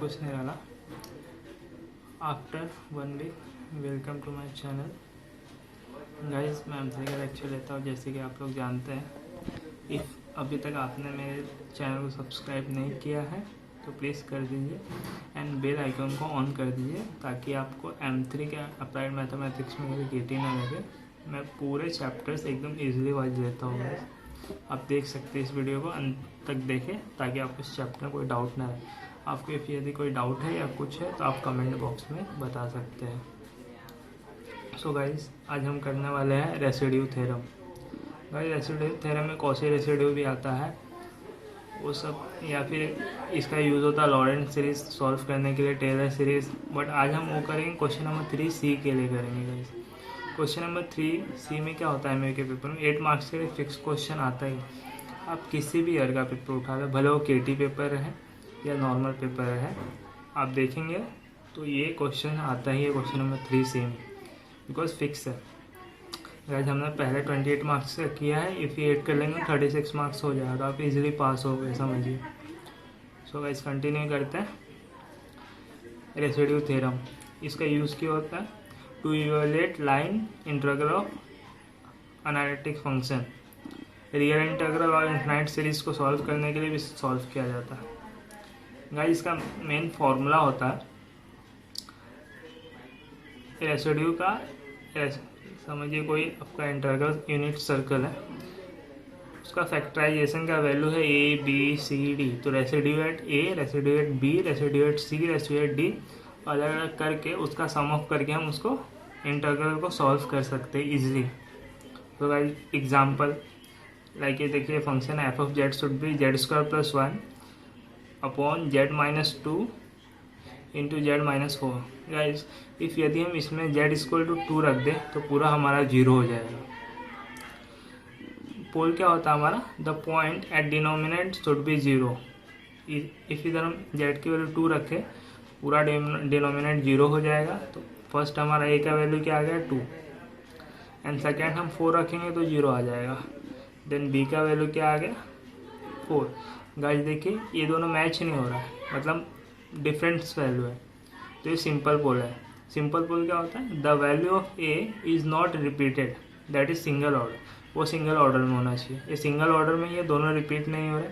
कुछ नहीं रहना। After 1 week welcome to my channel guys. मैं एम3 का लेक्चर लेता हूँ जैसे कि आप लोग जानते हैं। इफ़ अभी तक आपने मेरे चैनल को सब्सक्राइब नहीं किया है तो प्लीज़ कर दीजिए एंड बेल आइकन को ऑन कर दीजिए ताकि आपको M3 के अप्लाइड मैथमेटिक्स में कभी गेटी ना लगे। मैं पूरे चैप्टर्स एकदम इजीली वाइज लेता हूँ गाइस। आप देख सकते हैं इस वीडियो को अंत तक देखें ताकि आपको इस चैप्टर में कोई डाउट ना रहे। आपको यदि कोई डाउट है या कुछ है तो आप कमेंट बॉक्स में बता सकते हैं। सो गाइस आज हम करने वाले हैं residue theorem. Guys residue theorem में कॉची रेसिड्यू भी आता है वो सब, या फिर इसका यूज़ होता है लॉरेंट सीरीज सॉल्व करने के लिए, टेलर सीरीज। बट आज हम वो करेंगे क्वेश्चन नंबर 3C के लिए करेंगे गाइस। क्वेश्चन नंबर 3C में क्या होता है, मेरे के पेपर में 8 मार्क्स के लिए फिक्स क्वेश्चन आता है। आप किसी भी ईयर का पेपर उठा लें, भले वो KT पेपर है या नॉर्मल पेपर है, आप देखेंगे तो ये क्वेश्चन आता ही है क्वेश्चन नंबर 3C में, बिकॉज फिक्स है गाइस। हमने पहले 28 मार्क्स का किया है, इफ़ ये 8 कर लेंगे 36 मार्क्स हो जाएगा, तो आप इजीली पास हो गए समझिए। सो गाइस कंटिन्यू करते हैं। रेसिड्यू थ्योरम, इसका यूज़ क्या होता है? To evaluate line integral of analytic function. Real integral और इनफाइनाइट सीरीज को सॉल्व करने के लिए भी सॉल्व किया जाता है गाइस। इसका मेन फॉर्मूला होता है रेसिड्यू का, समझिए कोई आपका इंटीग्रल यूनिट सर्कल है, उसका फैक्टराइजेशन का वैल्यू है ABCD। तो residue eight A, residue eight B, residue eight C, residue eight D अलग अलग करके उसका सम ऑफ करके हम उसको इंटीग्रल को सॉल्व कर सकते हैं इजीली। तो गाइस एग्जांपल लाइक ये देखिए, function f of z should be z² + 1 upon z-2 into z-4। Guys if यदि हम इसमें z=2 रख दें तो पूरा हमारा 0 हो जाएगा। पोल क्या होता है हमारा? The point at denominate should be 0। If इधर हम z की वैल्यू 2 रखें पूरा डिनोमिनेट 0 हो जाएगा। तो फर्स्ट हमारा a का वैल्यू क्या आ गया 2 एंड सेकेंड हम 4 रखेंगे तो 0 आ जाएगा। देन b का वैल्यू क्या आ गया 4। गाइस देखिए ये दोनों मैच नहीं हो रहा है, मतलब डिफरेंस वैल्यू है, तो ये सिंपल पोल है। सिंपल पोल क्या होता है? The value of a is not repeated, that is single order. वो सिंगल ऑर्डर में होना चाहिए। ये सिंगल ऑर्डर में ये दोनों रिपीट नहीं हो रहे।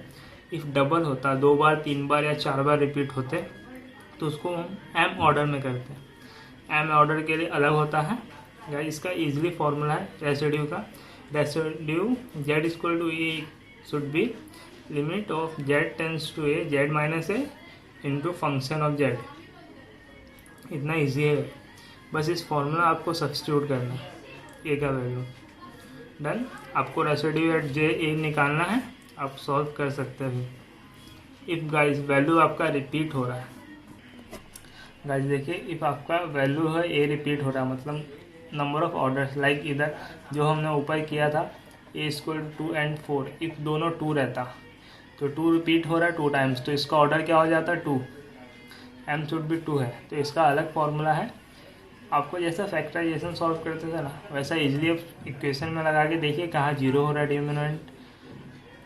इफ़ डबल होता, 2 बार 3 बार या 4 बार रिपीट होते तो उसको हम M ऑर्डर में करते हैं। M ऑर्डर के लिए अलग होता है गाइस। इसका इजीली फॉर्मूला है रेसिड्यू का। Residue z=a should be limit of z→a z-a into function of z। इतना इजी है, बस इस फॉर्मूला आपको सब्स्टिट्यूट करना है, a का वैल्यू डन। आपको रेसिड्यू एट j निकालना है, आप सॉल्व कर सकते हैं। इफ़ गाइस वैल्यू आपका रिपीट हो रहा है, गाइस देखिए इफ़ आपका वैल्यू है a रिपीट हो रहा है, मतलब नंबर ऑफ ऑर्डर्स, लाइक इधर जो हमने ऊपर किया था a=2 एंड 4, इफ़ दोनों 2 रहता तो 2 रिपीट हो रहा है 2 टाइम्स, तो इसका ऑर्डर क्या हो जाता 2, M शुड बी 2 है, तो इसका अलग फॉर्मूला है। आपको जैसा फैक्टराइजेशन सॉल्व करते थे ना वैसा इजीली आप इक्वेशन में लगा के देखिए कहाँ 0 हो रहा है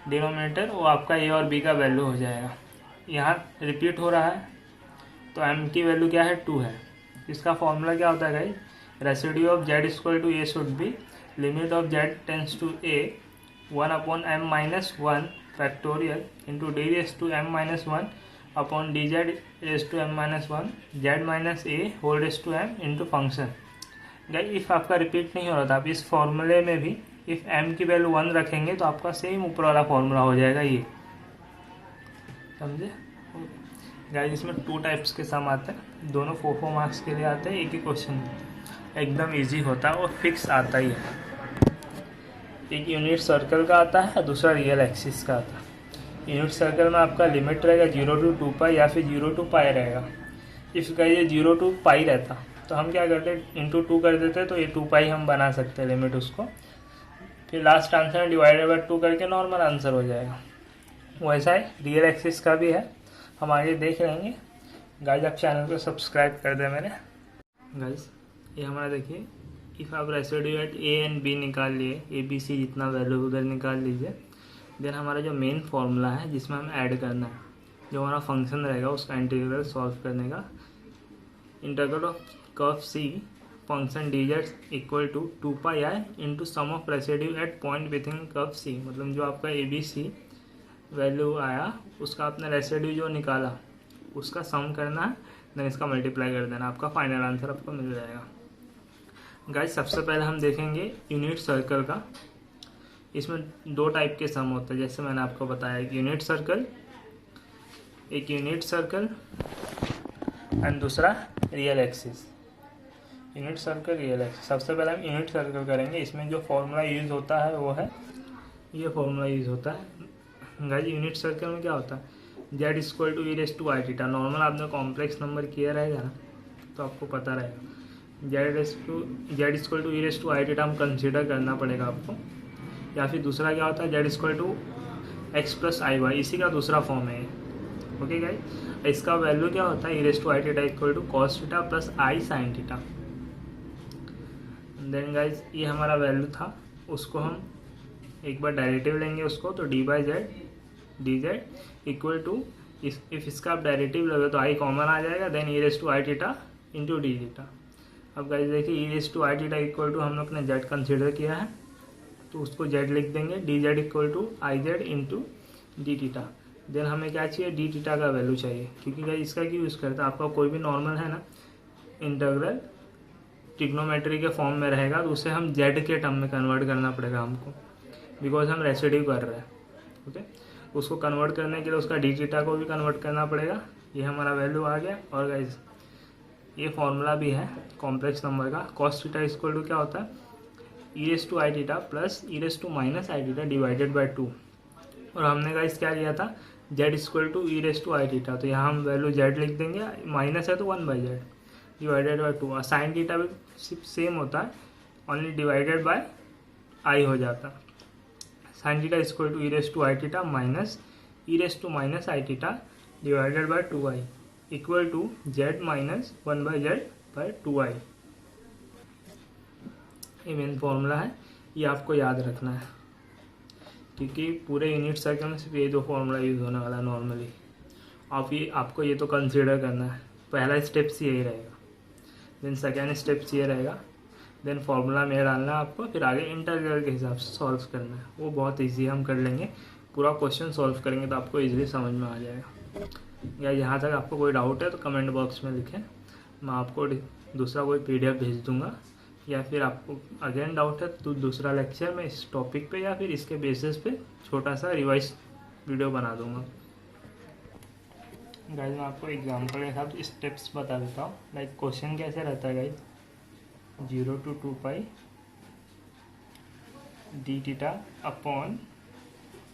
डिनोमिनेटर, वो आपका a और b का वैल्यू हो जाएगा। यहाँ रिपीट हो रहा है तो m की वैल्यू क्या है 2 है। इसका फॉर्मूला क्या होता है guys? Residue of z=a should be limit of z→a 1/m-1 factorial into d⁻m-1 upon dz⁻m-1 z-a into function. Guys if आपका रिपीट नहीं हो रहा था, आप इस फॉर्मूले में भी इफ़ m की वैल्यू 1 रखेंगे तो आपका सेम ऊपर वाला फॉर्मूला हो जाएगा ये, समझे गाइस। इसमें 2 टाइप्स के सम आते हैं, दोनों 4 मार्क्स के लिए आते हैं, एक ही क्वेश्चन एकदम इजी होता है और फिक्स आता ही है। एक यूनिट सर्कल का आता है, दूसरा रियल एक्सिस का आता है। यूनिट सर्कल में आपका लिमिट रहेगा 0 to 2π या फिर 0 to π रहेगा। इफ़ का ये 0 to π रहता तो हम क्या करते इंटू 2 कर देते, तो ये 2π हम बना सकते हैं लिमिट उसको, फिर लास्ट आंसर में डिवाइडेड बाय 2 करके नॉर्मल आंसर हो जाएगा। वैसा ही रियल एक्सिस का भी है, हम आगे देख लेंगे। गाइस आप चैनल को सब्सक्राइब कर दें मेरे। गाइस ये हमारा देखिए, इफ़ आप residue eight a and b निकाल लिए, ABC जितना वैल्यू उधर निकाल लीजिए। देन हमारा जो मेन फॉर्मूला है जिसमें हम ऐड करना है जो हमारा फंक्शन रहेगा उसका इंटीग्रल सॉल्व करने का। Integral of curve C function dz equal to 2πi into sum of residue at point within curve C. मतलब जो आपका ABC वैल्यू आया उसका आपने रेसिड्यू जो निकाला उसका सम करना है, देन इसका मल्टीप्लाई कर देना, आपका फाइनल आंसर आपको मिल जाएगा। गाइस सबसे पहले हम देखेंगे यूनिट सर्कल का। इसमें 2 टाइप के सम होते हैं, जैसे मैंने आपको बताया, एक यूनिट सर्कल एंड दूसरा real axis. Unit circle, real axis. सबसे पहले हम यूनिट सर्कल करेंगे। इसमें जो फॉर्मूला यूज़ होता है वो है ये फॉर्मूला यूज़ होता है। गाइस यूनिट सर्कल में क्या होता है, z equal to e/i theta. Normal आपने कॉम्प्लेक्स नंबर किया रहेगा ना तो आपको पता रहेगा z equal to e/i theta हम कंसिडर करना पड़ेगा आपको। या फिर दूसरा क्या होता है, z equal to x plus i/y, इसी का दूसरा फॉर्म है। ओके गाइस, इसका वैल्यू क्या होता है, e/i theta equal to cos theta plus i sine theta. Then guys ये हमारा वैल्यू था, उसको हम एक बार डेरिवेटिव लेंगे उसको, तो dz इक्वल टू इफ इसका आप डेरिवेटिव लोगे तो i कॉमन आ जाएगा, then e/i theta into D theta. अब गाइस देखिए e/i थीटा इक्वल टू हम लोग ने z कंसिडर किया है तो उसको z लिख देंगे, dz equal to iz into D theta. Then हमें क्या चाहिए, डी थीटा का वैल्यू चाहिए, क्योंकि गाइस इसका क्यों यूज़ करता है, आपका कोई भी नॉर्मल है ना इंटीग्रल ट्रिग्नोमेट्री के फॉर्म में रहेगा तो उसे हम z के टर्म में कन्वर्ट करना पड़ेगा हमको, बिकॉज हम रेसिड्यू कर रहे हैं। ओके, उसको कन्वर्ट करने के लिए उसका डी थीटा को भी कन्वर्ट करना पड़ेगा। ये हमारा वैल्यू आ गया। और गाइस ये फॉर्मूला भी है कॉम्प्लेक्स नंबर का, कॉस थीटा इक्वल टू क्या होता है, e/i theta plus e/i theta divided by 2। और हमने गाइस क्या लिया था, z equal to e/i theta, तो यहाँ हम वैल्यू z लिख देंगे, माइनस है तो 1/z डिवाइडेड बाई 2। और साइन थीटा भी सेम होता है, ओनली डिवाइडेड बाय i हो जाता है। Sine theta equal to e/i theta minus e/i theta divided by 2i equal to z minus 1/z by 2i। ये मेन फॉर्मूला है, ये आपको याद रखना है, क्योंकि पूरे यूनिट सर्कल में सिर्फ ये 2 फॉर्मूला यूज़ होने वाला है नॉर्मली। आपको ये तो कंसिडर करना है। पहला स्टेप्स यही रहेगा, देन सेकेंड स्टेप्स ये रहेगा, देन फार्मूला में डालना है आपको, फिर आगे इंटीग्रल के हिसाब से सॉल्व करना है। वो बहुत इजी हम कर लेंगे, पूरा क्वेश्चन सॉल्व करेंगे तो आपको इजीली समझ में आ जाएगा। या यहाँ तक आपको कोई डाउट है तो कमेंट बॉक्स में लिखें, मैं आपको दूसरा कोई PDF भेज दूँगा। या फिर आपको अगेन डाउट है तो दूसरा लेक्चर में इस टॉपिक पे या फिर इसके बेसिस पे छोटा सा रिवाइज वीडियो बना दूँगा। गाइज मैं आपको एग्जांपल के साथ स्टेप्स बता देता हूँ। लाइक क्वेश्चन कैसे रहता है guys, 0 to 2π D theta upon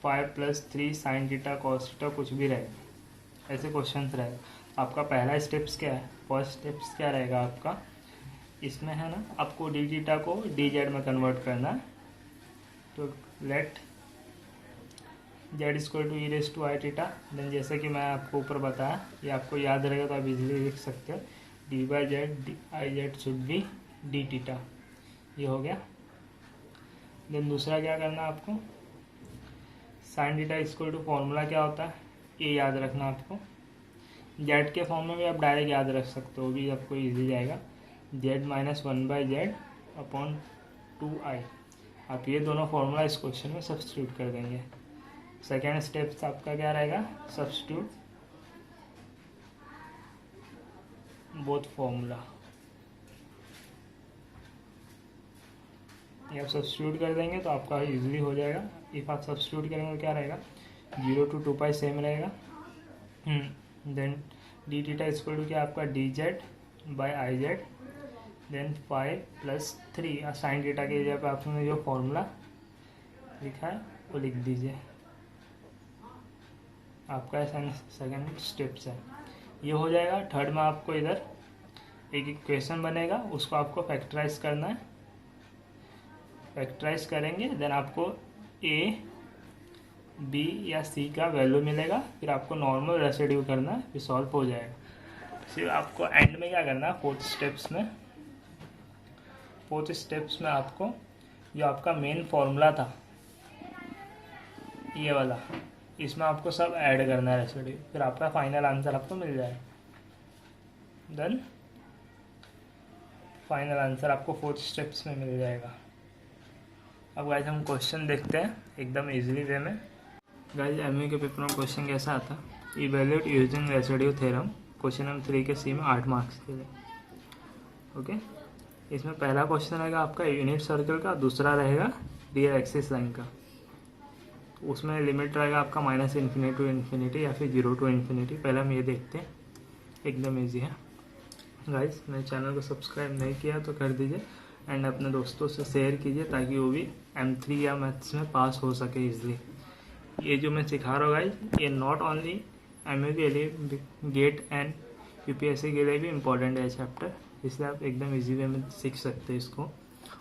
5 + 3 sine theta cos theta, कुछ भी रहेगा, ऐसे क्वेश्चन रहेगा। आपका पहला स्टेप्स क्या है, फर्स्ट स्टेप्स क्या रहेगा आपका, इसमें है ना आपको डी थीटा को dz में कन्वर्ट करना है। तो let z equal to e/i theta, then जैसे कि मैं आपको ऊपर बताया, ये आपको याद रहेगा तो आप इजीली लिख सकते हो, d/z iz should be D theta. ये हो गया। देन दूसरा क्या करना है आपको, sine theta equal to formula क्या होता है ये याद रखना आपको। z के फॉर्म में भी आप डायरेक्ट याद रख सकते हो, भी आपको इजी जाएगा, z minus 1/z upon 2i। आप ये दोनों फॉर्मूला इस क्वेश्चन में सब्स्टिट्यूट कर देंगे। सेकेंड स्टेप आपका क्या रहेगा, सब्स्टिट्यूट बोथ फॉर्मूला। ये आप सब्स्टिट्यूट कर देंगे तो आपका इजीली हो जाएगा। इफ आप सब्स्टिट्यूट करेंगे तो क्या रहेगा, 0 to 2π सेम रहेगा। Then D theta equal to क्या आपका dz by iz, then 5 + 3 sine theta के जगह पे आपने जो फॉर्मूला लिखा है वो लिख दीजिए। आपका सेकेंड स्टेप्स है, ये हो जाएगा। थर्ड में आपको इधर एक इक्वेशन बनेगा, उसको आपको फैक्टराइज करना है। फैक्टराइज करेंगे देन आपको a, b या c का वैल्यू मिलेगा, फिर आपको नॉर्मल रेसिड्यू करना है, फिर सॉल्व हो जाएगा। फिर आपको एंड में क्या करना है, फोर्थ स्टेप्स में आपको जो आपका मेन फॉर्मूला था ये वाला, इसमें आपको सब ऐड करना है रेसिड्यू, फिर आपका फाइनल आंसर आपको मिल जाएगा। देन फाइनल आंसर आपको 4 स्टेप्स में मिल जाएगा। अब गाइस हम क्वेश्चन देखते हैं एकदम इजीली वे में। गाइस एमयू के पेपर में क्वेश्चन कैसा आता, evaluate using residue theorem, question number 3 के सी में 8 मार्क्स के लिए। ओके, इसमें पहला क्वेश्चन रहेगा आपका यूनिट सर्कल का, दूसरा रहेगा रियल एक्सिस लाइन का। उसमें लिमिट रहेगा आपका -∞ टू इन्फिनिटी या फिर 0 टू इन्फिनिटी। पहले हम ये देखते हैं, एकदम ईजी है। गाइस मेरे चैनल को सब्सक्राइब नहीं किया तो कर दीजिए एंड अपने दोस्तों से शेयर कीजिए ताकि वो भी M3 या मैथ्स में पास हो सके इजली। ये जो मैं सिखा रहा हूँ गाइस, ये नॉट ओनली एमयू के लिए, गेट एंड यूपीएससी के लिए भी इम्पोर्टेंट है चैप्टर, इसलिए आप एकदम इजी वे में सीख सकते हैं इसको,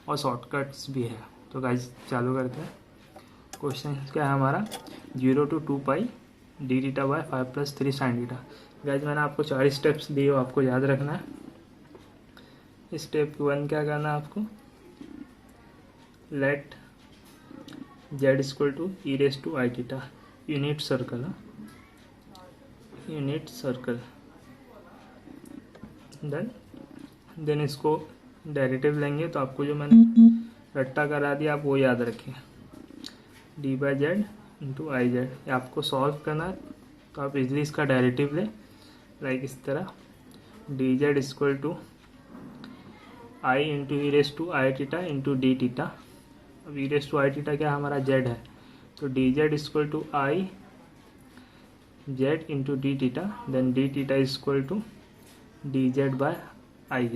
और शॉर्टकट्स भी है। तो गाइस चालू करते हैं। क्वेश्चन क्या है हमारा, 0 to 2 pi D theta by 5 + 3 sin theta. Guys मैंने आपको 4 स्टेप्स दिए, वो आपको याद रखना है। स्टेप 1 क्या करना है आपको, let z = e⁻⁴ theta, unit circle, unit circle. Then इसको डेरिवेटिव लेंगे, तो आपको जो मैंने रट्टा करा दिया आप वो याद रखिए, d/z × iz। ये आपको सॉल्व करना है, तो आप इजली इसका डेरिवेटिव लें, लाइक इस तरह, dz = I × e⁻⁴ × d theta. अब e⁻⁴ क्या हमारा z है, तो dz = I z × d theta, then d theta = dz/iz।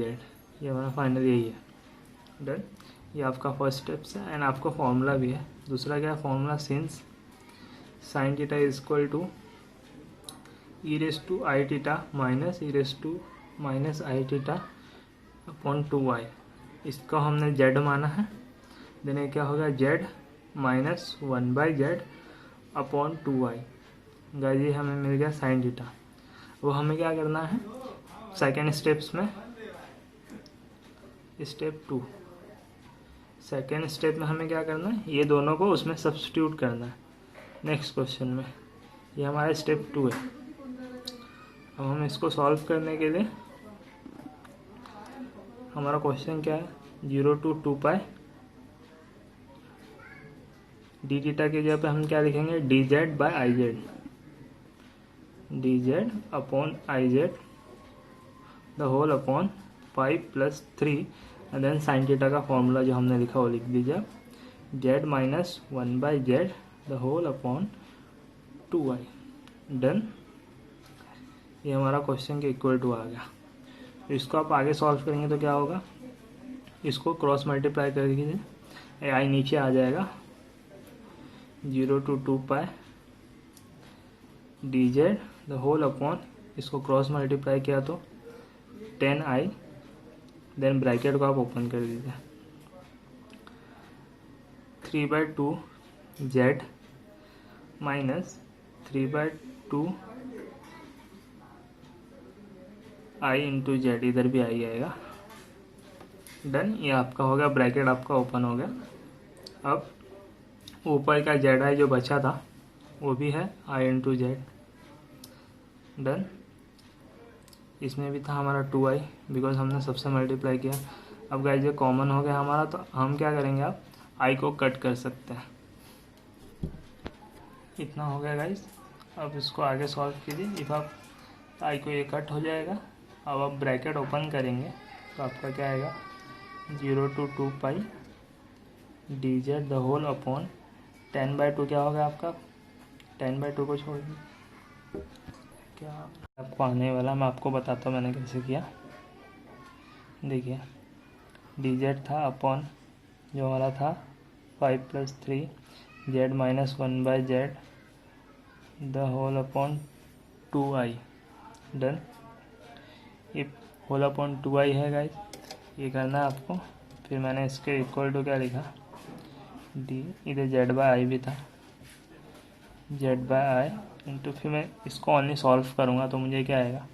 ये हमारा फाइनल यही है। डन, ये आपका फर्स्ट स्टेप्स है एंड आपको फॉर्मूला भी है। दूसरा क्या है formula, since sin theta = e⁻⁻ upon 2y, इसको हमने z माना है। देन ये क्या होगा, z - 1/z upon 2y। Guys ये हमें मिल गया sin थीटा। वो हमें क्या करना है सेकेंड स्टेप्स में, स्टेप 2, सेकेंड स्टेप में हमें क्या करना है, ये दोनों को उसमें सब्स्टिट्यूट करना है नेक्स्ट क्वेश्चन में। ये हमारा स्टेप 2 है। अब हम इसको सॉल्व करने के लिए, हमारा क्वेश्चन क्या है, 0 to 2 पाई डी थीटा की जगह पे हम क्या लिखेंगे, dz/iz, dz upon iz the whole upon 5 + 3 and then sin theta का फॉर्मूला जो हमने लिखा वो लिख दीजिए, z - 1/z the whole upon 2y। Done, ये हमारा क्वेश्चन के इक्वल टू आ गया। इसको आप आगे सॉल्व करेंगे तो क्या होगा, इसको क्रॉस मल्टीप्लाई कर दीजिए, आई नीचे आ जाएगा, 0 to 2 pi dz the whole upon, इसको क्रॉस मल्टीप्लाई किया तो 10i, देन ब्रैकेट को आप ओपन कर दीजिए, 3/2z माइनस 3/2 i × z, इधर भी आई आएगा। डन, ये आपका हो गया, ब्रैकेट आपका ओपन हो गया। अब ऊपर का z जो बचा था वो भी है i × z। डन, इसमें भी था हमारा 2i, बिकॉज हमने सबसे मल्टीप्लाई किया। अब गाइस ये कॉमन हो गया हमारा, तो हम क्या करेंगे, आप i को कट कर सकते हैं। इतना हो गया गाइस। अब इसको आगे सॉल्व कीजिए, इफ आप i को ये कट हो जाएगा। अब आप ब्रैकेट ओपन करेंगे तो आपका क्या आएगा, 0 to 2 pi dz the whole upon 10/2 क्या होगा आपका, 10/2 को छोड़ दीजिए, क्या आपको आने वाला मैं आपको बताता हूँ मैंने कैसे किया। देखिए dz था अपॉन जो हमारा था 5 + 3 z - 1/z the whole upon 2i। Done, ये होल अपॉन 2i है गाइस, ये करना है आपको। फिर मैंने इसके इक्वल टू क्या लिखा, डी, इधर z/i भी था, z/i इंटू, फिर मैं इसको ओनली सॉल्व करूँगा तो मुझे क्या आएगा,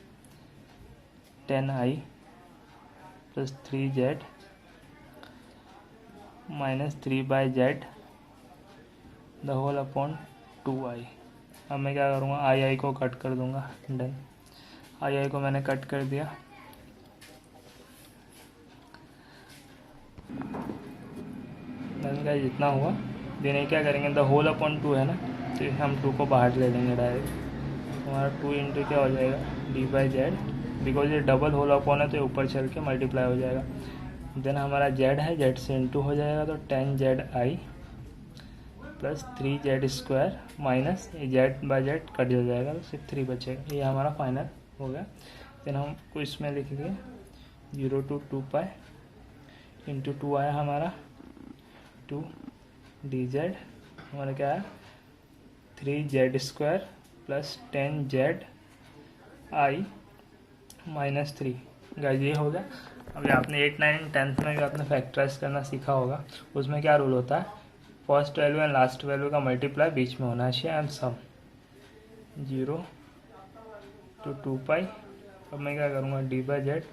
10i + 3z - 3/z the whole upon 2i। अब मैं क्या करूँगा, आई को कट कर दूँगा। डन, आई को मैंने कट कर दिया। डन गाइस, जितना हुआ देने क्या करेंगे, द होल अपॉन 2 है ना, तो हम 2 को बाहर ले लेंगे डायरेक्ट। हमारा 2 इंटू क्या हो जाएगा, डी बाई जेड, बिकॉज ये डबल होल अपॉन है तो ऊपर चल के मल्टीप्लाई हो जाएगा। देन हमारा जेड है, जेड से इंटू हो जाएगा तो 10 Z I plus 3 Z square minus Z by Z cut हो जाएगा तो सिर्फ 3 बचेगा। ये हमारा फाइनल हो गया। देन हम को इसमें लिख दिए 0 to 2 पाई इंटू 2 आया हमारा 2 डी जेड, हमारा क्या है 3 Z square plus 10 Z I minus 3। Guys ये हो गया। अभी आपने 8, 9, 10th में भी आपने फैक्टराइज करना सीखा होगा। उसमें क्या रूल होता है, first value and last value का मल्टीप्लाई बीच में होना चाहिए एंड सम 0 to 2 पाई। अब मैं क्या करूँगा, D by Z,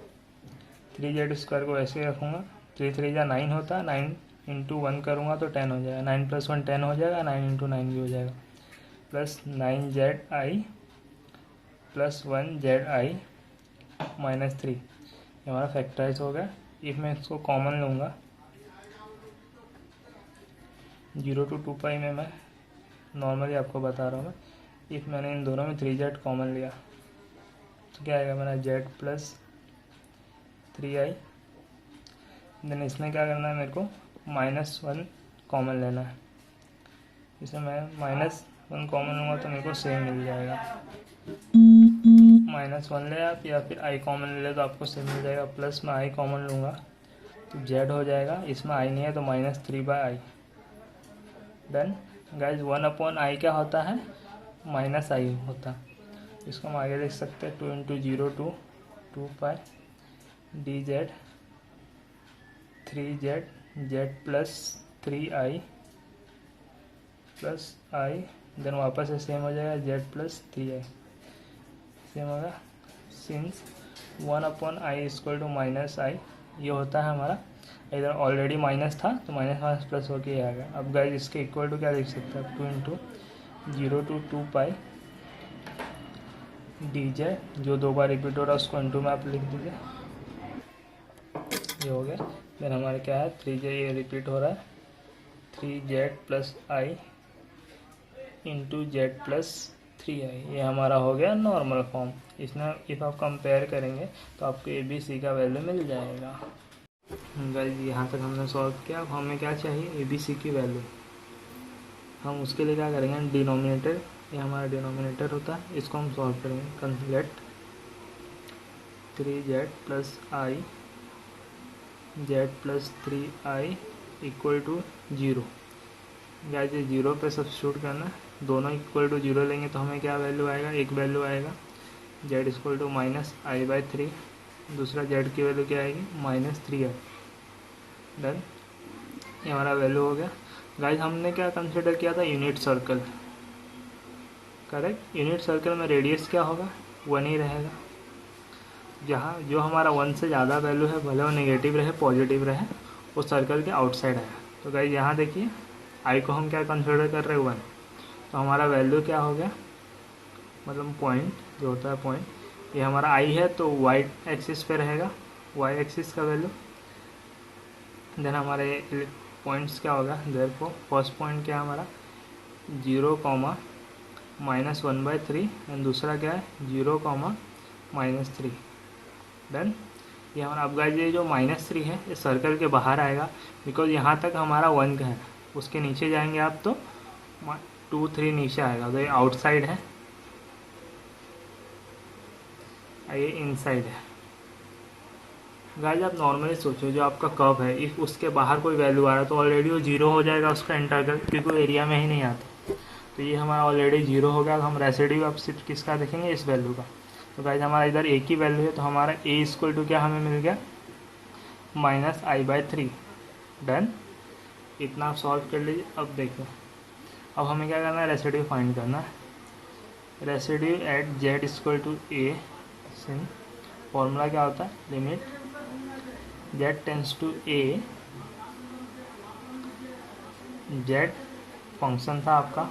3 Z square को ऐसे ही रखूँगा, 3 3 जा 9 होता है, 9 इंटू 1 करूँगा तो 10 हो जाएगा, 9 प्लस 1 10 हो जाएगा, 9 इंटू 9 भी हो जाएगा, plus 9 Z I plus 1 Z I minus 3। ये हमारा फैक्टराइज हो गया। इफ मैं इसको कॉमन लूँगा 0 to 2 पाई में, मैं नॉर्मली आपको बता रहा हूँ मैं, इफ मैंने इन दोनों में 3 जेड कॉमन लिया तो क्या आएगा मेरा जेड प्लस 3 आई। देन इसमें क्या करना है, मेरे को -1 कॉमन लेना है। इसे मैं -1 कॉमन लूँगा तो मेरे को सेम मिल जाएगा। -1 ले आप या फिर आई कॉमन ले ले तो आपको सेम मिल जाएगा। प्लस में आई कॉमन लूँगा तो जेड हो जाएगा, इसमें आई नहीं है तो -3 by I. Done guys, 1 upon आई क्या होता है, माइनस आई होता है। इसको हम आगे लिख सकते हैं 2 into 0 to 2 pi D Z 3 Z Z plus 3 I plus I, then वापस से सेम हो जाएगा जेड प्लस 3 आई, सेम होगा। Since 1 upon I equal to minus I, ये होता है हमारा, इधर ऑलरेडी माइनस था तो माइनस माइनस प्लस होके आ गया। अब गाइस इसके इक्वल टू क्या लिख सकते हैं, 2 into 0 to 2 pi D Z, जो 2 बार रिपीट हो रहा है उसको इंटू में आप लिख दीजिए, ये हो गया। देन हमारे क्या है 3 जे, ये रिपीट हो रहा है 3 z plus i into z plus 3 आई, ये हमारा हो गया नॉर्मल फॉर्म। इसमें इफ़ आप कंपेयर करेंगे तो आपको ए बी सी का वैल्यू मिल जाएगा। गाइस यहाँ तक हमने सॉल्व किया। अब हमें क्या चाहिए, ए बी सी की वैल्यू। हम उसके लिए क्या करेंगे, डिनोमिनेटर, ये हमारा डिनोमिनेटर होता है, इसको हम सॉल्व करेंगे। Let 3 z plus i z plus 3 i equal to 0। Guys ये 0 पे सब्स्टिट्यूट करना, दोनों इक्वल टू 0 लेंगे तो हमें क्या वैल्यू आएगा, एक वैल्यू आएगा z equal to minus I by 3, दूसरा जेड की वैल्यू क्या आएगी -3 आई। डन, ये हमारा वैल्यू हो गया। गाइस हमने क्या कंसिडर किया था, unit circle, correct. Unit circle में रेडियस क्या होगा, 1 ही रहेगा। जहाँ जो हमारा 1 से ज़्यादा वैल्यू है, भले वो नेगेटिव रहे पॉजिटिव रहे, वो सर्कल के आउटसाइड है। तो गाइस यहाँ देखिए आई को हम क्या कंसिडर कर रहे हैं 1, तो हमारा वैल्यू क्या हो गया, मतलब पॉइंट जो होता है पॉइंट, ये हमारा आई है तो वाई एक्सिस पे रहेगा, वाई एक्सिस का वैल्यू। देन हमारे पॉइंट्स क्या होगा, देयरफॉर फर्स्ट पॉइंट क्या है हमारा 0, -1/3 एंड दूसरा क्या है 0, -3। डन, ये हमारा। अब गाइस ये जो -3 है ये सर्कल के बाहर आएगा, बिकॉज यहाँ तक हमारा 1 का है, उसके नीचे जाएंगे आप तो 2, 3 नीचे आएगा, तो ये आउटसाइड है, ये इनसाइड है। गाइस आप नॉर्मली सोचो, जो आपका कर्व है इफ उसके बाहर कोई वैल्यू आ रहा है तो ऑलरेडी वो 0 हो जाएगा उसका इंटरवल, क्योंकि वो एरिया में ही नहीं आता। तो ये हमारा ऑलरेडी 0 हो गया। तो हम रेसिड्यू अब सिर्फ किसका देखेंगे, इस वैल्यू का। तो गाइस हमारा इधर ए की वैल्यू है, तो हमारा ए इक्वल टू क्या हमें मिल गया, -i/3। डन, इतना आप सॉल्व कर लीजिए। अब देखो, अब हमें क्या करना है, रेसिड्यू फाइंड करना है। Residue at z equal to a, since formula क्या होता है, limit z tends to a, z function था आपका,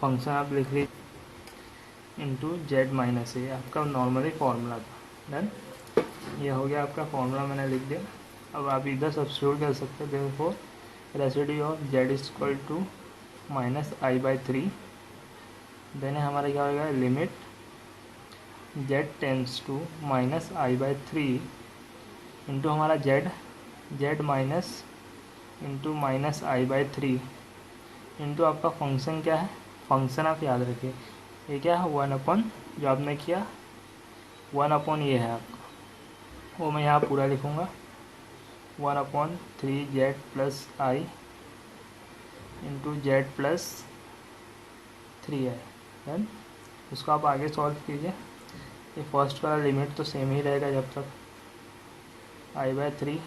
फंक्शन आप लिख लीजिए इंटू जेड माइनस ए, आपका नॉर्मली फॉर्मूला था। डन, ये हो गया आपका फॉर्मूला, मैंने लिख दिया। अब आप इधर सब्स्टिट्यूट कर सकते हैं। Therefore residue of Z is equal to minus I by 3, then हमारा क्या होगा limit Z tends to minus I by 3 into हमारा Z minus into minus I by 3 into आपका फंक्शन क्या है, फंक्शन आप याद रखिए ये क्या है 1 अपॉन, जो आपने किया 1 अपॉन ये है आपका, वो मैं यहाँ पूरा लिखूँगा 1 upon 3 z plus i into z plus 3 I. Then उसको आप आगे सॉल्व कीजिए। ये फर्स्ट वाला लिमिट तो सेम ही रहेगा जब तक आई बाई 3,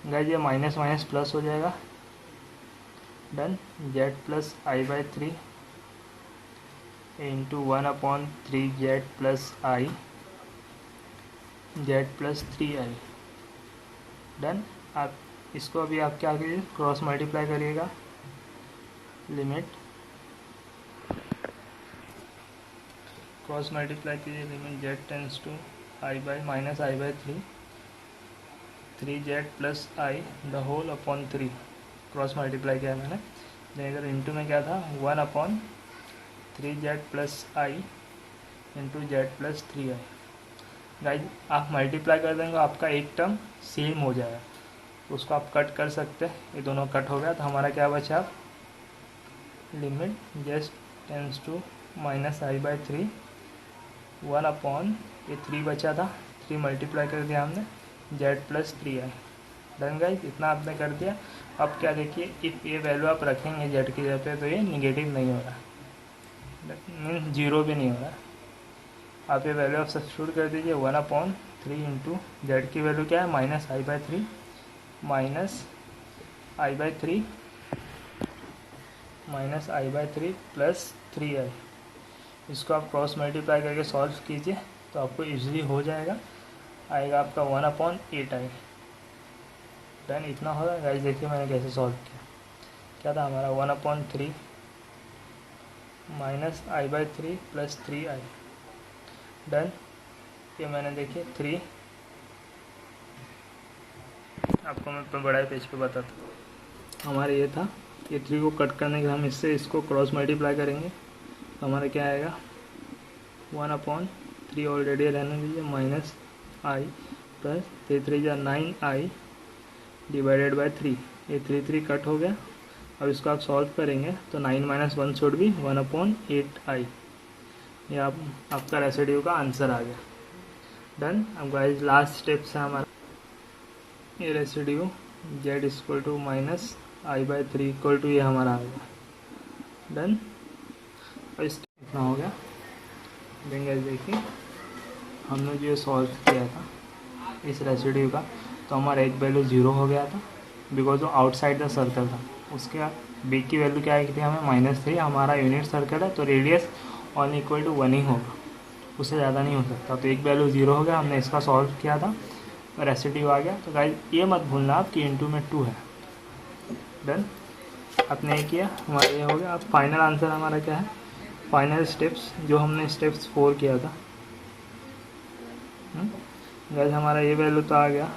गाइस ये माइनस माइनस प्लस हो जाएगा। Done, z plus i by 3 into 1 upon 3 z plus i z plus 3 i. Done, आप इसको अभी आप क्या कीजिए क्रॉस मल्टीप्लाई करिएगा, लिमिट क्रॉस मल्टीप्लाई कीजिए, limit Z tends to i by minus I by 3 z plus i the whole upon 3, cross multiply किया मैंने। देन इधर इंटू में क्या था 1 upon 3 z plus i into z plus 3 I. Guys आप multiply कर देंगे आपका एक टर्म सेम हो जाएगा, तो उसको आप कट कर सकते हैं। ये दोनों कट हो गया तो हमारा क्या बचा, आप limit Z tends to minus I by 3 1 upon ये 3 बचा था, 3 मल्टीप्लाई कर दिया हमने z plus 3 i. Done guys, इतना आपने कर दिया। अब क्या देखिए इफ़ ये वैल्यू आप रखेंगे जेड की जगह पे तो ये निगेटिव नहीं हो रहा, मीन्स जीरो भी नहीं हो रहा। आप ये वैल्यू आप सब्स्टिट्यूट कर दीजिए 1 अपॉन 3 इंटू जेड की वैल्यू क्या है minus I by 3 minus I by 3 plus 3 आई। इसको आप क्रॉस मल्टीप्लाई करके सॉल्व कीजिए तो आपको इजीली हो जाएगा, आएगा आपका 1 अपॉन 8 आई। डन, इतना होगा गाइस। देखिए मैंने कैसे सॉल्व किया, क्या था हमारा 1 upon 3 minus I by 3 plus 3 i. Done, ये मैंने देखिए 3 आपको मैं बड़ा पेज पे बताता हूँ। हमारा ये था, ये 3 को कट करने के हम इससे इसको क्रॉस मल्टीप्लाई करेंगे तो हमारा क्या आएगा 1 अपॉन 3 ऑलरेडी रहने दीजिए minus I plus 3 9 I divided by 3, ये 3 कट हो गया। अब इसको आप सॉल्व करेंगे तो 9 माइनस 1 शुड भी 1 अपॉन 8 आई। ये आपका रेसिड्यू का आंसर आ गया। डन, अब गाइस लास्ट स्टेप से हमारा ये residue z equal to minus I by 3 equal to ये हमारा आ गया। डन, और इतना हो गया। देन गाइस देखिए हमने जो सॉल्व किया था इस रेसिड्यू का, तो हमारा एक वैल्यू 0 हो गया था बिकॉज वो आउटसाइड द सर्कल था। उसके बाद बी की वैल्यू क्या आई थी हमें -3, हमारा यूनिट सर्कल है तो रेडियस ऑन इक्वल टू 1 ही होगा, उससे ज़्यादा नहीं हो सकता। तो एक वैल्यू 0 हो गया, हमने इसका सॉल्व किया था, रेसिड्यू आ गया। तो गाइस ये मत भूलना आप कि इंटू में 2 है। डन, आपने ये किया, हमारा ये हो गया। अब फाइनल आंसर हमारा क्या है, फाइनल स्टेप्स जो हमने स्टेप्स 4 किया था। गाइस हमारा ये वैल्यू तो आ गया,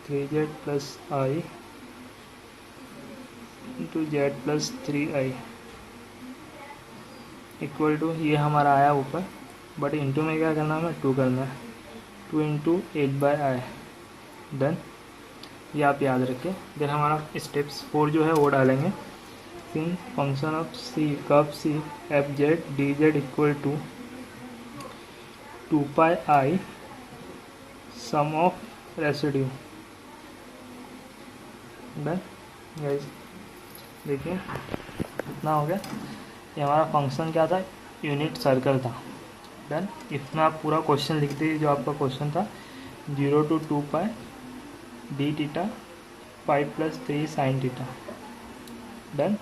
three z plus i into z plus 3 i equal to ये हमारा आया ऊपर, बट इंटू में क्या करना है हमें 2 करना है, 2 इंटू 8 बाई आई। डन, ये आप याद रखें। फिर हमारा स्टेप्स 4 जो है वो डालेंगे, सिन फंक्शन ऑफ सी कब c f z d z equal to 2 pi i sum of residue. Done guys, देखिए इतना हो गया। ये हमारा फंक्शन क्या था, यूनिट सर्कल था। डन, इतना आप पूरा क्वेश्चन लिख दीजिए जो आपका क्वेश्चन था, 0 to 2 pi D theta 5 + 3 sine theta. Done,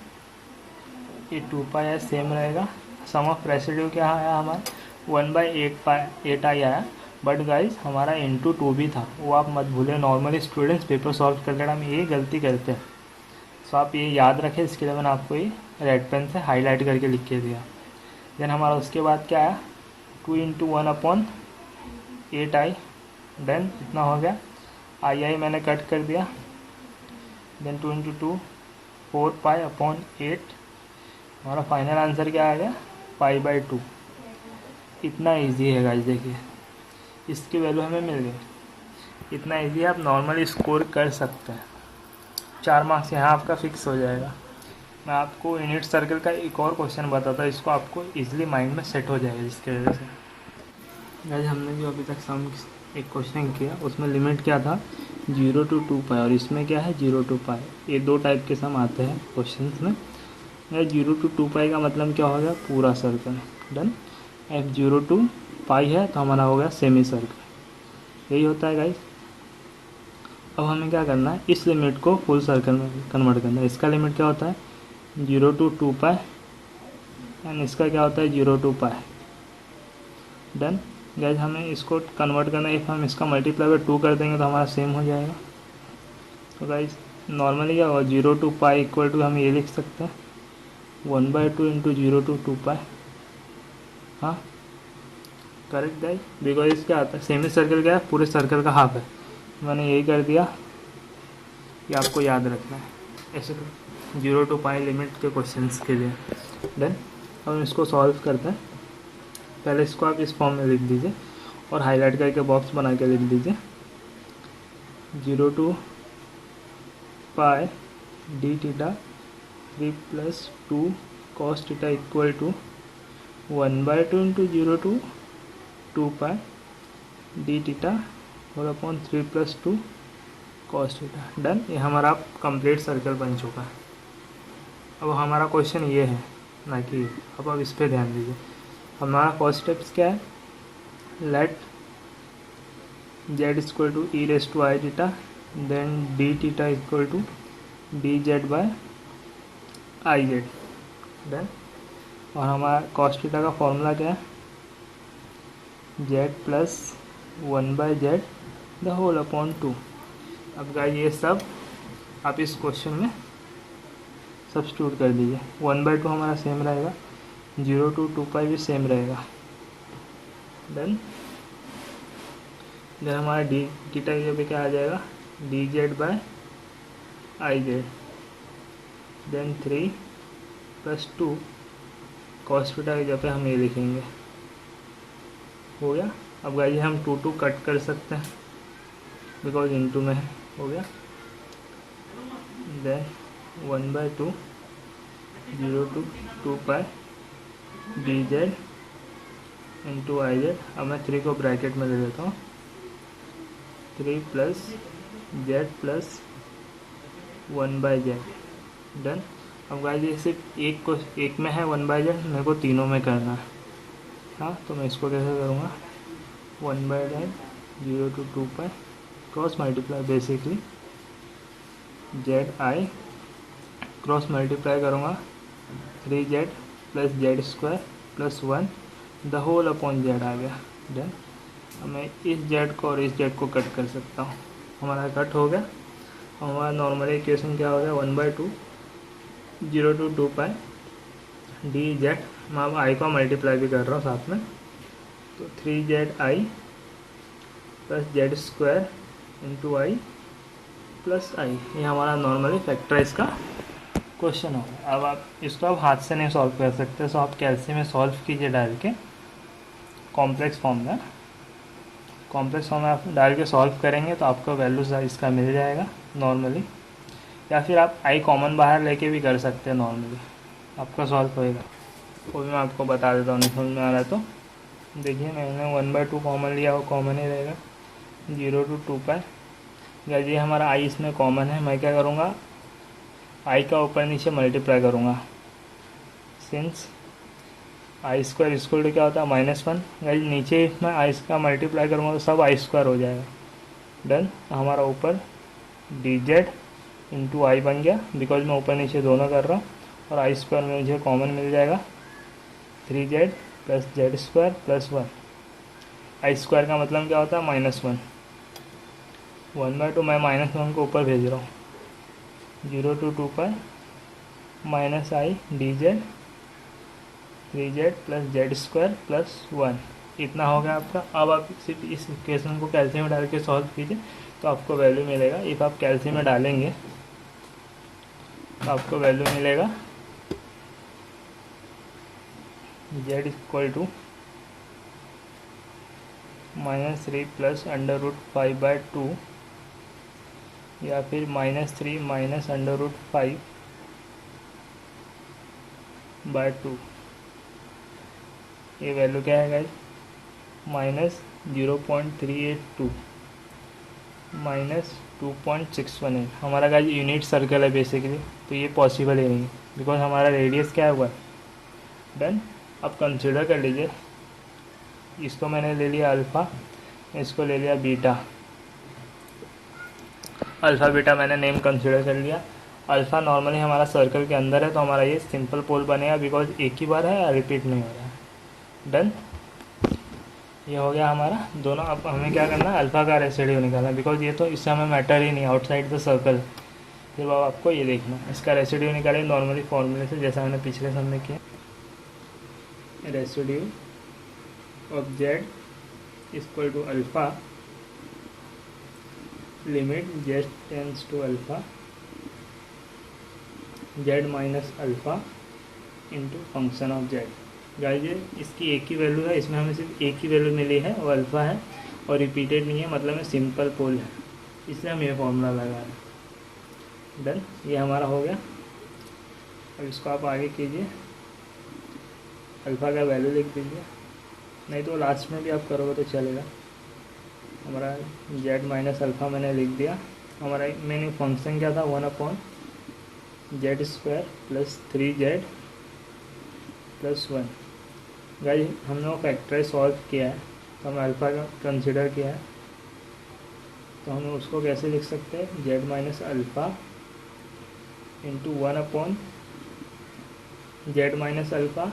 ये 2 पाई है सेम रहेगा। सम ऑफ रेसिड्यू क्या आया हमारा 1/8 आई आया, बट गाइज हमारा इंटू 2 भी था, वो आप मत भूलें। नॉर्मली स्टूडेंट्स पेपर सॉल्व करते टाइम ये गलती करते हैं, सो आप ये याद रखें। इसके लिए मैंने आपको ये रेड पेन से हाईलाइट करके लिख के दिया। देन हमारा उसके बाद क्या आया, 2 इंटू 1/8i। देन इतना हो गया, आई मैंने कट कर दिया। Then 2 into 2 4π/8। हमारा फाइनल आंसर क्या आ गया, π/2। इतना इजी है गाइस, देखिए इसकी वैल्यू हमें मिल गई। इतना इजी आप नॉर्मली स्कोर कर सकते हैं। 4 मार्क्स यहाँ आपका फिक्स हो जाएगा। मैं आपको यूनिट सर्कल का एक और क्वेश्चन बताता हूँ, इसको आपको इजीली माइंड में सेट हो जाएगा जिसकी वजह से। गाइस हमने जो अभी तक सम एक क्वेश्चन किया उसमें लिमिट क्या था, 0 to 2π, और इसमें क्या है 0 to π। ये दो टाइप के सम आते हैं क्वेश्चन में। 0 to 2π का मतलब क्या हो गया, पूरा सर्कल। डन। f 0 to π है तो हमारा हो गया सेमी सर्कल, यही होता है गाइस। अब हमें क्या करना है, इस लिमिट को फुल सर्कल में कन्वर्ट करना है। इसका लिमिट क्या होता है 0 to 2π, एंड इसका क्या होता है 0 to π। डन। गाइस हमें इसको कन्वर्ट करना है, इफ हम इसका मल्टीप्लाई बाय 2 कर देंगे तो हमारा सेम हो जाएगा। तो गाइस नॉर्मली क्या होगा, 0 to π इक्वल टू हम ये लिख सकते हैं 1/2 इंटू 0 to 2π। हाँ करेक्ट गाइस, बिकॉज क्या आता है सेमी सर्कल क्या है, पूरे सर्कल का हाफ है। मैंने यही कर दिया, ये आपको याद रखना है ऐसे 0 to π लिमिट के क्वेश्चंस के लिए। देन अब हम इसको सॉल्व करते हैं। पहले इसको आप इस फॉर्म में लिख दीजिए और हाईलाइट करके बॉक्स बना के लिख दीजिए 0 to π d theta 3 + 2 cos theta equal to 1/2 into 0 to 2π d theta और अपॉन 3 + 2 cos थीटा। डन। ये हमारा कंप्लीट सर्कल बन चुका है। अब हमारा क्वेश्चन ये है ना कि अब इस पर ध्यान दीजिए। हमारा फर्स्ट स्टेप्स क्या है, let z equal to e raise to i theta, then d theta equal to dz by iz। Done. और हमारा cos थीटा का फॉर्मूला क्या है, z plus 1/z the whole upon 2। अब गाइस ये सब आप इस क्वेश्चन में सब्स्टिट्यूट कर दीजिए। 1/2 हमारा सेम रहेगा, 0 to 2π भी सेम रहेगा। देन हमारा डी थीटा की जगह क्या आ जाएगा, dz by iz। Then 3 + 2 cos theta की जगह हम ये लिखेंगे। हो गया। अब गाइस हम 2 कट कर सकते हैं बिकॉज इनटू में है, हो गया। Then 1/2 0 to 2π dz into i z. अब मैं 3 को ब्रैकेट में ले लेता हूँ, 3 + z + 1/z। डन। अब गाइस ये सिर्फ एक में है 1/z, मेरे को तीनों में करना है। हाँ तो मैं इसको कैसे करूँगा, 1/z 0 to 2π cross multiply basically zi cross multiply करूँगा 3z + z² + 1 the whole upon z आ गया। डन। अब मैं इस z को और इस z को कट कर सकता हूँ, हमारा कट हो गया। हमारा नॉर्मल इक्वेशन क्या हो गया, 1/2 0 to 2π dz। मैं अब i को मल्टीप्लाई भी कर रहा हूँ साथ में, तो 3zi + z² into i + i। ये हमारा नॉर्मली फैक्टराइज का क्वेश्चन होगा। अब आप इसको अब हाथ से नहीं सॉल्व कर सकते, सो आप कैल्शियम में सॉल्व कीजिए डाल के कॉम्प्लेक्स फॉर्म में। कॉम्प्लेक्स फॉर्म में आप डाल के सॉल्व करेंगे तो आपको वैल्यूज इसका मिल जाएगा नॉर्मली, या फिर आप आई कॉमन बाहर लेके भी कर सकते हैं नॉर्मली, आपका सॉल्व होएगा। वो भी मैं आपको बता देता हूँ, नहीं समझ में आ रहा है तो देखिए। मैंने 1/2 कॉमन लिया, वो कॉमन ही रहेगा 0 to 2π। ये हमारा आई इसमें कॉमन है, मैं क्या करूँगा आई का ऊपर नीचे मल्टीप्लाई करूँगा, सिंस i² इक्वल टू क्या होता है -1। गाइस नीचे मैं आई का मल्टीप्लाई करूँगा तो सब i² हो जाएगा। डन। हमारा ऊपर dz इंटू आई बन गया, बिकॉज मैं ऊपर नीचे दोनों कर रहा हूँ, और i² में मुझे कॉमन मिल जाएगा 3z + z² + 1। आई स्क्वायर का मतलब क्या होता है -1, 1/2 मैं -1 को ऊपर भेज रहा हूँ, 0 to 2 पर minus I D Z 3z plus Z square plus 1, इतना हो गया आपका। अब आप सिर्फ इस इक्वेशन को कैल्शियम में डाल के सॉल्व कीजिए तो आपको वैल्यू मिलेगा। इफ आप कैल्शियम में डालेंगे तो आपको वैल्यू मिलेगा z इक्वल टू -3 प्लस √5/2 या फिर -3 माइनस √5/2। ये वैल्यू क्या है गाइस, -0.382 -2.618। हमारा गाइस यूनिट सर्कल है बेसिकली, तो ये पॉसिबल ही नहीं है बिकॉज हमारा रेडियस क्या हुआ है। डन। अब कंसिडर कर लीजिए, इसको मैंने ले लिया अल्फ़ा, इसको ले लिया बीटा। अल्फ़ा बीटा मैंने नेम कंसिडर कर लिया। अल्फ़ा नॉर्मली हमारा सर्कल के अंदर है तो हमारा ये सिंपल पोल बनेगा बिकॉज एक ही बार है, रिपीट नहीं हो रहा है। डन। ये हो गया हमारा दोनों। अब हमें क्या करना है, अल्फ़ा का रेसिड्यू निकालना है बिकॉज ये तो इससे हमें मैटर ही नहीं, आउटसाइड द सर्कल। फिर अब आपको ये देखना है, इसका रेसिड्यू निकालें नॉर्मली फॉर्मूले से, जैसा मैंने पिछले सम में किया। Residue of z equal to alpha limit z tends to alpha z minus alpha into function of z। Guys ये इसकी एक ही वैल्यू है, इसमें हमें सिर्फ एक ही वैल्यू मिली है वो अल्फ़ा है और रिपीटेड नहीं है, मतलब में सिंपल पोल है, इसलिए हम ये फॉर्मूला लगा रहे हैं। डन। ये हमारा हो गया। अब इसको आप आगे कीजिए, अल्फ़ा का वैल्यू लिख दीजिए, नहीं तो लास्ट में भी आप करोगे तो चलेगा। हमारा z माइनस अल्फ़ा मैंने लिख दिया। हमारा मैंने फंक्शन क्या था, 1/z square plus 3z plus 1। Guys हमने वो फैक्टराइज सॉल्व किया है तो हमें अल्फ़ा का कंसिडर किया है, तो हम उसको कैसे लिख सकते हैं, z minus alpha into 1/z minus alpha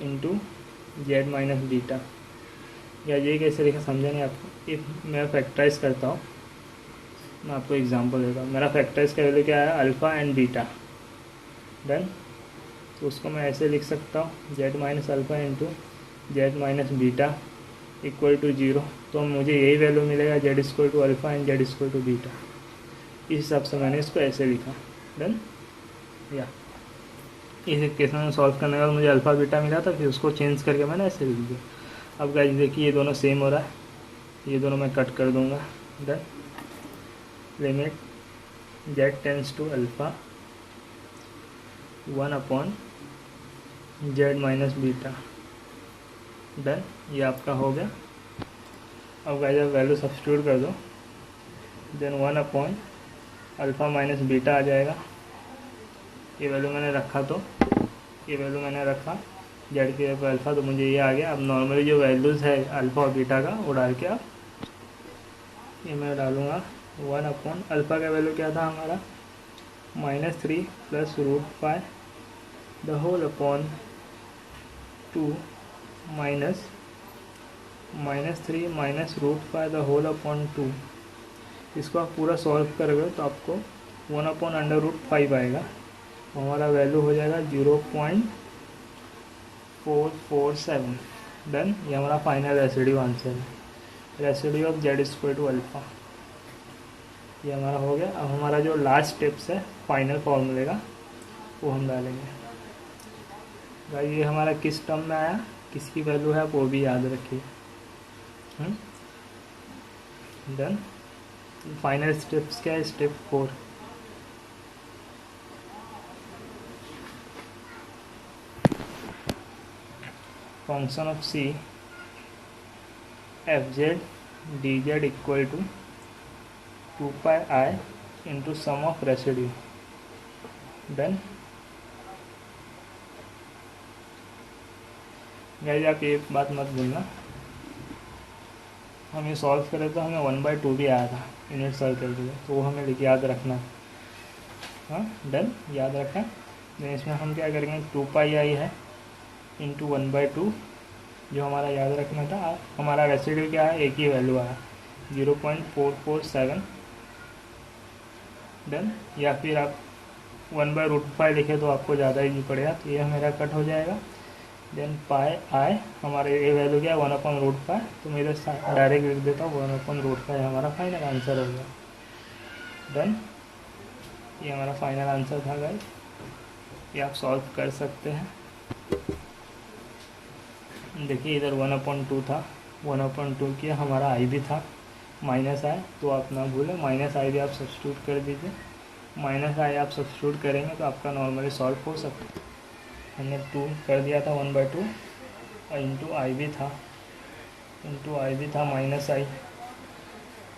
into z minus beta. या ये कैसे लिखा समझा नहीं आपको। इफ मैं फैक्टराइज करता हूँ, मैं आपको एग्जांपल देता हूँ। मेरा फैक्टराइज का वैल्यू क्या है, अल्फ़ा एंड बीटा। डन। तो उसको मैं ऐसे लिख सकता हूँ, z minus alpha into z minus beta equal to 0। तो मुझे यही वैल्यू मिलेगा, z equal to alpha and z equal to beta. इस हिसाब से मैंने इसको ऐसे लिखा। डन। या इस इक्वेशन में सॉल्व करने के बाद मुझे अल्फ़ा बीटा मिला था, फिर उसको चेंज करके मैंने ऐसे लिख दिया। अब गाइस देखिए ये दोनों सेम हो रहा है, ये दोनों मैं कट कर दूंगा। Done. Limit z tends to alpha 1/z minus beta. Done. ये आपका हो गया। अब गाइस आप वैल्यू सब्स्टिट्यूट कर दो, देन 1/अल्फ़ा माइनस बीटा आ जाएगा। ये वैल्यू मैंने रखा, तो ये वैल्यू मैंने रखा जेड के पर अल्फ़ा, तो मुझे ये आ गया। अब नॉर्मली जो वैल्यूज़ है अल्फ़ा और बीटा का वो डाल के आप, ये मैं डालूँगा 1/अल्फ़ा का वैल्यू क्या था हमारा, -3 plus √5 the whole upon 2 -3 minus √5 the whole upon 2। इसको आप पूरा सॉल्व करोगे तो आपको 1/√5 आएगा, तो हमारा वैल्यू हो जाएगा 0.447। डन। ये हमारा फाइनल रेसिड्यू आंसर है, residue of z equal to alpha. ये हमारा हो गया। अब हमारा जो लास्ट स्टेप्स है फाइनल फॉर्मूले का वो हम डालेंगे। भाई ये हमारा किस टर्म में आया, किसकी वैल्यू है, वो भी याद रखिए। डन। फाइनल स्टेप्स क्या है, step 4। Function of c fz dz equal to 2πi into sum of residue. Done. Guys आप ये बात मत भूलना, हम ये सॉल्व करें तो हमें 1/2 भी आया था यूनिट सर्कल के लिए, तो वो हमें लिख याद रखना। हाँ डन, याद रखा। देन इसमें हम क्या करेंगे, 2πi है इंटू 1/2 जो हमारा याद रखना था हमारा रेसिड्यू क्या है, एक ही वैल्यू आया 0.447। डन। या फिर आप 1/√5 लिखे तो आपको ज़्यादा ईजी पड़ेगा, तो ये मेरा कट हो जाएगा। देन पाई आई, हमारे ये वैल्यू क्या है 1/√5, तो मैं इधर डायरेक्ट लिख देता हूँ 1/√5 हमारा फाइनल आंसर हो गया। डन। ये हमारा फाइनल आंसर था गाइस, ये आप सॉल्व कर सकते हैं। देखिए इधर 1/2 था, 1/2 किया, हमारा आई भी था माइनस आई, तो आप ना भूलें माइनस आई भी आप सब्स्टिट्यूट कर दीजिए। माइनस आई आप सब्स्टिट्यूट करेंगे तो आपका नॉर्मली सॉल्व हो सकता है। हमने 2 कर दिया था 1/2 और इंटू आई भी था माइनस आई,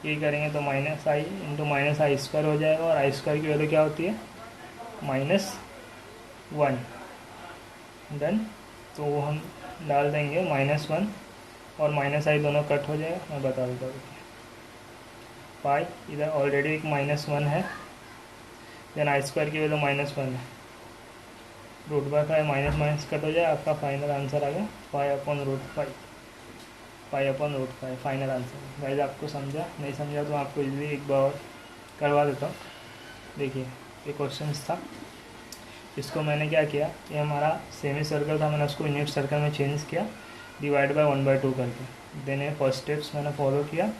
ये करेंगे तो माइनस आई इंटू माइनस आई स्क्वायर हो जाएगा, और आई स्क्वायर की वैल्यू क्या होती है -1। डन। तो वो हम डाल देंगे -1 और माइनस आई दोनों कट हो जाएगा। मैं बता देता हूँ, पाई इधर ऑलरेडी एक -1 है, देन आई स्क्वायर की वैल्यू -1 है, √5 माइनस माइनस कट हो जाए, आपका फाइनल आंसर आ गया पाई/√5 फाइनल आंसर। गाइस आपको समझा, नहीं समझा तो आपको इजीली एक बार और करवा देता हूँ। देखिए ये क्वेश्चन था, इसको मैंने क्या किया, ये हमारा सेमी सर्कल था, मैंने उसको यूनिट सर्कल में चेंज किया, डिवाइड बाय 1/2 करके। देन ये फर्स्ट स्टेप्स मैंने फॉलो किया,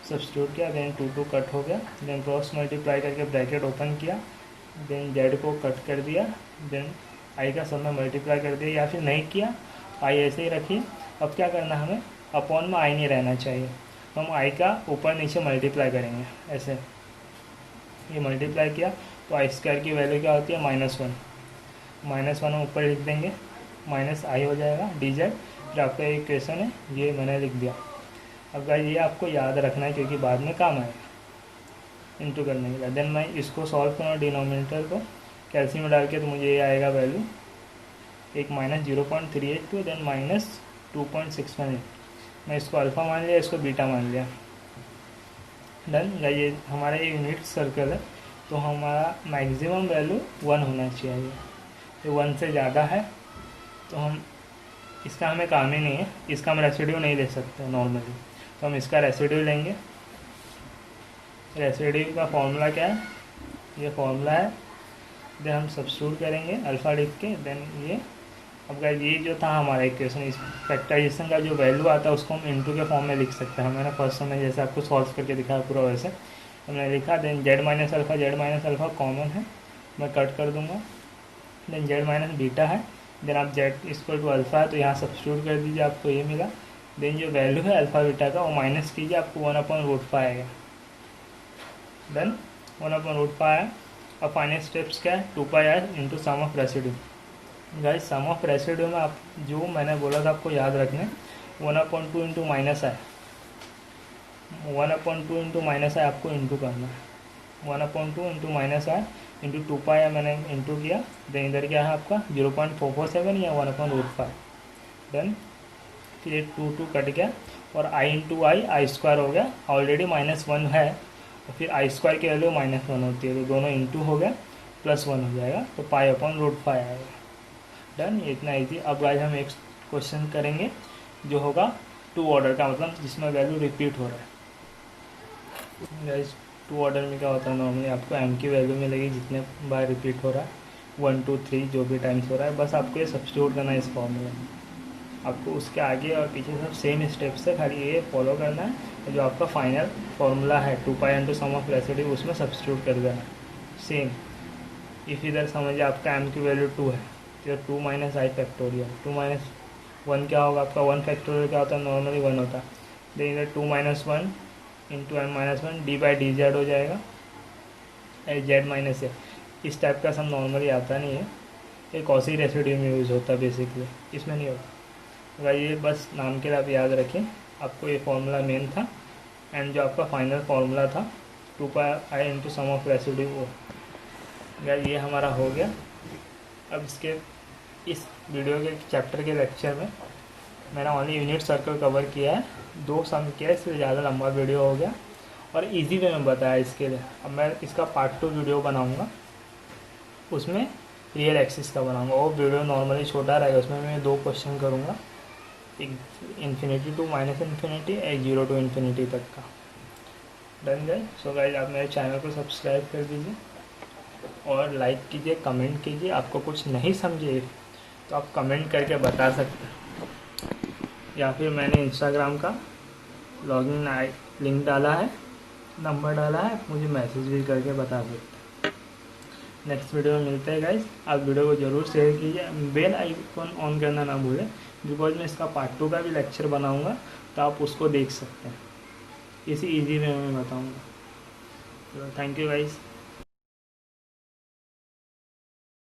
सब्स्टिट्यूट किया, देन 2 कट हो गया, देन क्रॉस मल्टीप्लाई करके ब्रैकेट ओपन किया, देन जेड को कट कर दिया, देन आई का सब में मल्टीप्लाई कर दिया, या फिर नहीं किया आई ऐसे ही रखिए। अब क्या करना है, हमें अपॉन में आई नहीं रहना चाहिए, तो हम आई का ऊपर नीचे मल्टीप्लाई करेंगे ऐसे। ये मल्टीप्लाई किया तो आई स्क्वायर की वैल्यू क्या होती है -1 हम ऊपर लिख देंगे, माइनस आई हो जाएगा dz, फिर आपका एक इक्वेशन है ये मैंने लिख दिया। अब गाइस ये आपको याद रखना है क्योंकि बाद में काम आएगा इंटू करने के लिए। देन मैं इसको सॉल्व करूँगा डिनोमिनेटर को कैल्शियम में डाल के, तो मुझे ये आएगा वैल्यू एक -0.382 देन -2.618। मैं इसको अल्फ़ा मान लिया, इसको बीटा मान लिया। डन। या ये हमारा ये यूनिट सर्कल है, तो हमारा मैक्सिमम वैल्यू 1 होना चाहिए, तो 1 से ज़्यादा है तो हम इसका हमें काम ही नहीं है, इसका हम रेसिड्यू नहीं ले सकते नॉर्मली, तो हम इसका रेसिड्यू लेंगे। रेसिड्यू का फॉर्मूला क्या है, ये फॉर्मूला है, देन हम सब्स्टिट्यूट करेंगे अल्फ़ा लिख के, देन ये। अब गाइस ये जो था हमारा इक्वेशन, इस फैक्टराइजेशन का जो वैल्यू आता है उसको हम इनटू के फॉर्म में लिख सकते हैं। मैंने फर्स्ट समय जैसे आपको सॉल्व करके दिखाया पूरा वैसे हमने लिखा। Then z minus alpha common है, मैं कट कर दूंगा। देन जेड माइनस बीटा है, देन आप जेड इक्वल टू अल्फ़ा है तो यहाँ सब्स्टिट्यूट कर दीजिए, आपको ये मिला। देन जो वैल्यू है अल्फ़ा बीटा का वो माइनस कीजिए, आपको 1/√5 आएगा। देन 1/√5 आया। अब फाइनल स्टेप्स क्या है, 2πr into sum of residue. Guys sum of residue में आप जो मैंने बोला था आपको याद रखना, 1/2 इंटू माइनस है, 1/2 इंटू माइनस है आपको इंटू करना है। 1/2 इंटू माइनस है इंटू 2π मैंने इंटू किया। देन इधर क्या है आपका 0.447 या 1/√5। देन फिर ये 2 कट गया और आई इंटू आई स्क्वायर हो गया, ऑलरेडी -1 है और फिर आई स्क्वायर की वैल्यू -1 होती है, तो दोनों इंटू हो गया +1 हो जाएगा, तो π/√5 आएगा। डन। ये इतना ईजी। अब गाइस हम एक क्वेश्चन करेंगे जो होगा 2 ऑर्डर का, मतलब जिसमें वैल्यू रिपीट हो रहा है। गाइस 2 ऑर्डर में क्या होता है, नॉर्मली आपको m की वैल्यू मिलेगी जितने बार रिपीट हो रहा है, 1 2 3 जो भी टाइम्स हो रहा है, बस आपको ये सब्स्टिट्यूट करना है इस फॉर्मूले में। आपको उसके आगे और पीछे सब सेम स्टेप्स है, खाली ये फॉलो करना है। जो आपका फाइनल फार्मूला है 2π इंटू सम ऑफ रेसिड्यू, उसमें सब्स्टिट्यूट कर देना सेम। इफ इधर समझिए आपका m की वैल्यू 2 है, तो 2 माइनस आई फैक्टोरियल, 2 माइनस 1 क्या होगा आपका 1 फैक्टोरियल क्या होता है, नॉर्मली 1 होता है। देन इधर 2 - 1 इंटू m-1 d/dz हो जाएगा, z माइनस है। इस टाइप का सम नॉर्मली आता नहीं है, एक कॉसी रेसिड्यू में यूज़ होता है बेसिकली, इसमें नहीं होता। अगर ये बस नाम के लिए आप याद रखें, आपको ये फार्मूला मेन था एंड जो आपका फाइनल फार्मूला था 2πi into sum of residue, वो अगर ये हमारा हो गया। अब इसके इस वीडियो के चैप्टर के लेक्चर में मैंने ओनली यूनिट सर्कल कवर किया है, 2 सम किया है, इससे ज़्यादा लंबा वीडियो हो गया और इजी वे में बताया इसके लिए। अब मैं इसका पार्ट 2 वीडियो बनाऊंगा, उसमें रियल एक्सिस का बनाऊंगा। वो वीडियो नॉर्मली छोटा रहेगा, उसमें मैं 2 क्वेश्चन करूंगा, infinity to minus infinity, 0 to infinity तक का। Done guys. सो गाइस आप मेरे चैनल को सब्सक्राइब कर दीजिए और लाइक कीजिए, कमेंट कीजिए। आपको कुछ नहीं समझे तो आप कमेंट करके बता सकते हैं, या फिर मैंने इंस्टाग्राम का लॉगिन लिंक डाला है, नंबर डाला है, मुझे मैसेज भी करके बता सकते हैं। नेक्स्ट वीडियो में मिलते हैं गाइस। आप वीडियो को ज़रूर शेयर कीजिए, बेल आइकन ऑन करना ना भूलें, बिकॉज मैं इसका पार्ट 2 का भी लेक्चर बनाऊंगा, तो आप उसको देख सकते हैं। इसी इजी वे में बताऊंगा। तो थैंक यू गाइस।